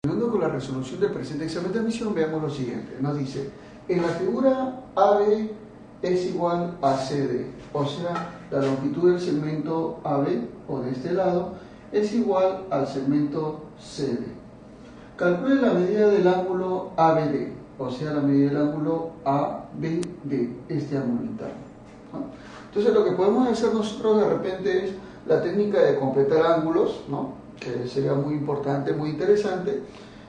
Continuando con la resolución del presente examen de admisión, veamos lo siguiente. Nos dice, en la figura AB es igual a CD, o sea, la longitud del segmento AB, o de este lado, es igual al segmento CD. Calcule la medida del ángulo ABD, o sea, la medida del ángulo ABD, este ángulo interno, ¿no? Entonces, lo que podemos hacer nosotros de repente es la técnica de completar ángulos, ¿no?, que sería muy importante, muy interesante,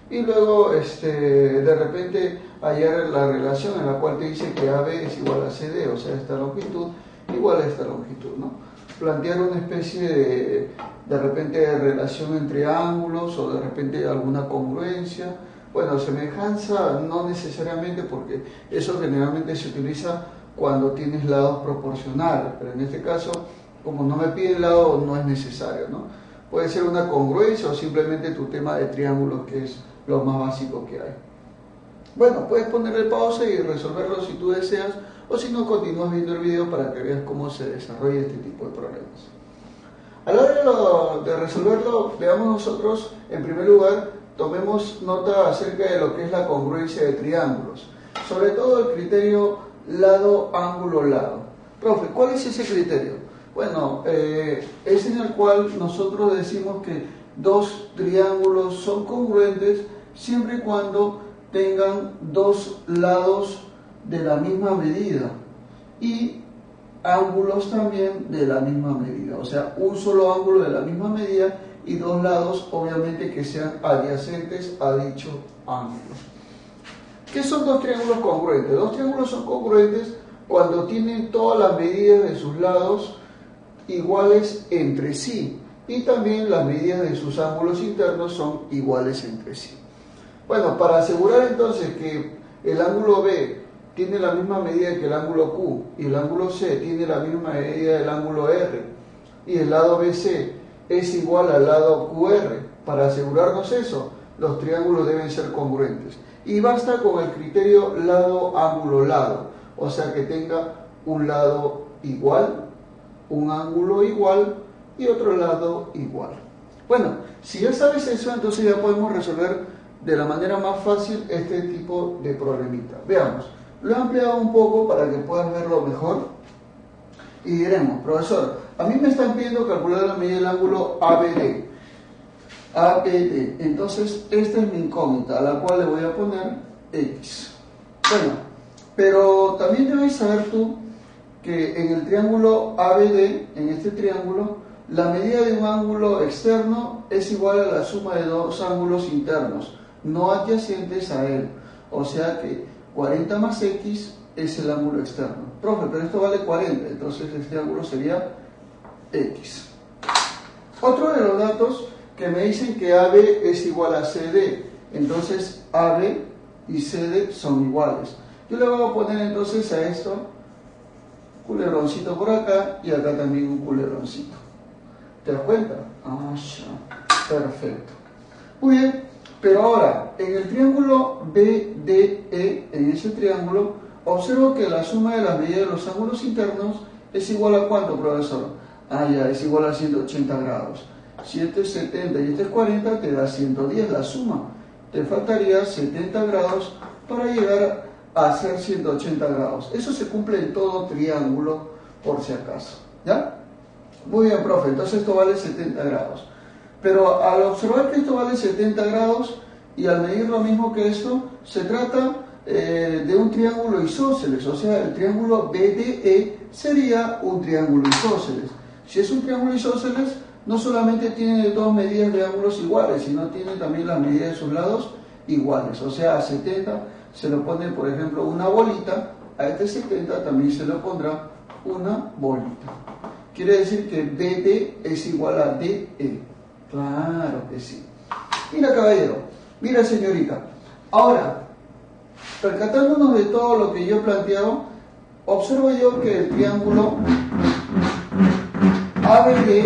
y luego de repente hallar la relación en la cual te dice que AB es igual a CD, o sea, esta longitud igual a esta longitud, ¿no? Plantear una especie de repente de relación entre ángulos o de repente alguna congruencia. Bueno, semejanza no necesariamente, porque eso generalmente se utiliza cuando tienes lados proporcionales, pero en este caso, como no me pide el lado, no es necesario, ¿no? Puede ser una congruencia o simplemente tu tema de triángulos, que es lo más básico que hay. Bueno, puedes ponerle pausa y resolverlo si tú deseas, o si no, continúas viendo el video para que veas cómo se desarrolla este tipo de problemas. A la hora de resolverlo, veamos nosotros, en primer lugar, tomemos nota acerca de lo que es la congruencia de triángulos, sobre todo el criterio lado, ángulo, lado. Profe, ¿cuál es ese criterio? Bueno, es en el cual nosotros decimos que dos triángulos son congruentes siempre y cuando tengan dos lados de la misma medida y ángulos también de la misma medida, o sea, un solo ángulo de la misma medida y dos lados obviamente que sean adyacentes a dicho ángulo. ¿Qué son dos triángulos congruentes? Dos triángulos son congruentes cuando tienen todas las medidas de sus lados iguales entre sí, y también las medidas de sus ángulos internos son iguales entre sí. Bueno, para asegurar entonces que el ángulo B tiene la misma medida que el ángulo Q y el ángulo C tiene la misma medida del ángulo R y el lado BC es igual al lado QR, para asegurarnos eso, los triángulos deben ser congruentes. Y basta con el criterio lado, ángulo, lado, o sea que tenga un lado igual, un ángulo igual y otro lado igual. Bueno, si ya sabes eso, entonces ya podemos resolver de la manera más fácil este tipo de problemita. Veamos, lo he ampliado un poco para que puedas verlo mejor y diremos, profesor, a mí me están pidiendo calcular la medida del ángulo ABD. Entonces esta es mi incógnita, a la cual le voy a poner X. Bueno, pero también debes saber tú que en el triángulo ABD, en este triángulo, la medida de un ángulo externo es igual a la suma de dos ángulos internos, no adyacentes a él. O sea que 40 más X es el ángulo externo. Profe, pero esto vale 40, entonces este ángulo sería X. Otro de los datos que me dicen que AB es igual a CD, entonces AB y CD son iguales. Yo le voy a poner entonces a esto culebroncito por acá y acá también un culebroncito. ¿Te das cuenta? Ah, ya. Perfecto. Muy bien, pero ahora, en el triángulo BDE, en ese triángulo, observo que la suma de las medidas de los ángulos internos es igual a ¿cuánto, profesor? Ah, ya, es igual a 180 grados. Si este es 70 y este es 40, te da 110 la suma. Te faltaría 70 grados para llegar a hacer 180 grados. Eso se cumple en todo triángulo, por si acaso, ¿ya? Muy bien, profe, entonces esto vale 70 grados. Pero al observar que esto vale 70 grados y al medir lo mismo que esto, se trata de un triángulo isósceles, o sea, el triángulo BDE sería un triángulo isósceles. Si es un triángulo isósceles, no solamente tiene dos medidas de ángulos iguales, sino tiene también las medidas de sus lados iguales, o sea, a 70 se le pone, por ejemplo, una bolita, a este 70 también se le pondrá una bolita. Quiere decir que BD es igual a DE. Claro que sí. Mira, caballero, mira, señorita. Ahora, percatándonos de todo lo que yo he planteado, observo yo que el triángulo ABD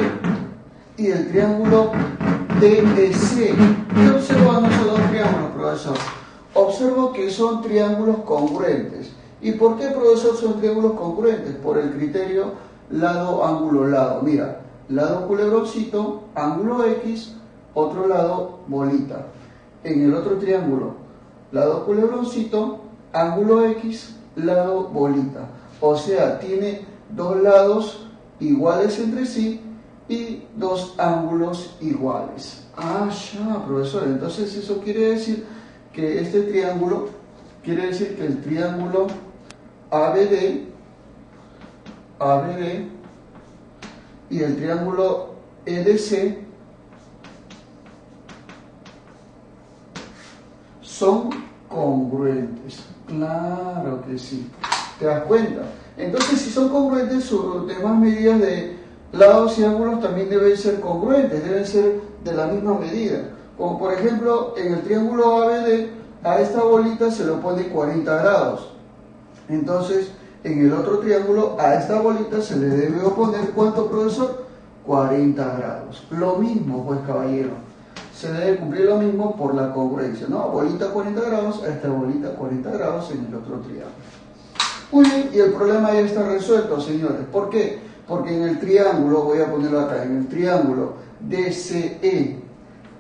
y el triángulo DEC. ¿Qué observamos esos dos triángulos, profesor? Observo que son triángulos congruentes. ¿Y por qué, profesor, son triángulos congruentes? Por el criterio lado, ángulo, lado. Mira, lado culebroncito, ángulo X, otro lado bolita. en el otro triángulo, lado culebroncito, ángulo X, lado bolita. O sea, tiene dos lados iguales entre sí y dos ángulos iguales. Ah, ya, profesor. Entonces eso quiere decir que este triángulo, quiere decir que el triángulo ABD y el triángulo EDC son congruentes. Claro que sí. ¿Te das cuenta? Entonces, si son congruentes, sus demás medidas de lados y ángulos también deben ser congruentes, deben ser de la misma medida. Como por ejemplo, en el triángulo ABD, a esta bolita se le pone 40 grados. Entonces, en el otro triángulo, a esta bolita se le debe oponer, ¿cuánto, profesor? 40 grados. Lo mismo, pues, caballero. Se debe cumplir lo mismo por la congruencia, ¿no? Bolita 40 grados, a esta bolita 40 grados en el otro triángulo. Muy bien, y el problema ya está resuelto, señores. ¿Por qué? Porque en el triángulo, voy a ponerlo acá, en el triángulo DCE,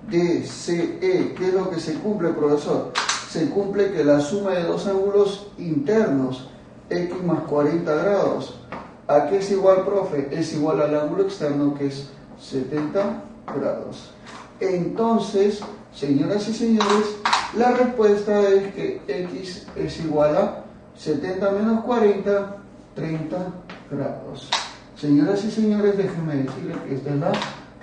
¿qué es lo que se cumple, profesor? Se cumple que la suma de dos ángulos internos, X más 40 grados, ¿a qué es igual, profe? Es igual al ángulo externo, que es 70 grados. Entonces, señoras y señores, la respuesta es que X es igual a 70 menos 40, 30 grados. Señoras y señores, déjenme decirles que esta es la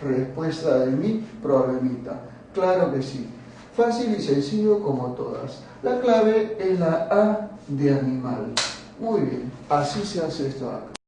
respuesta de mi problemita. Claro que sí. Fácil y sencillo como todas. La clave es la A de animal. Muy bien, así se hace esto acá.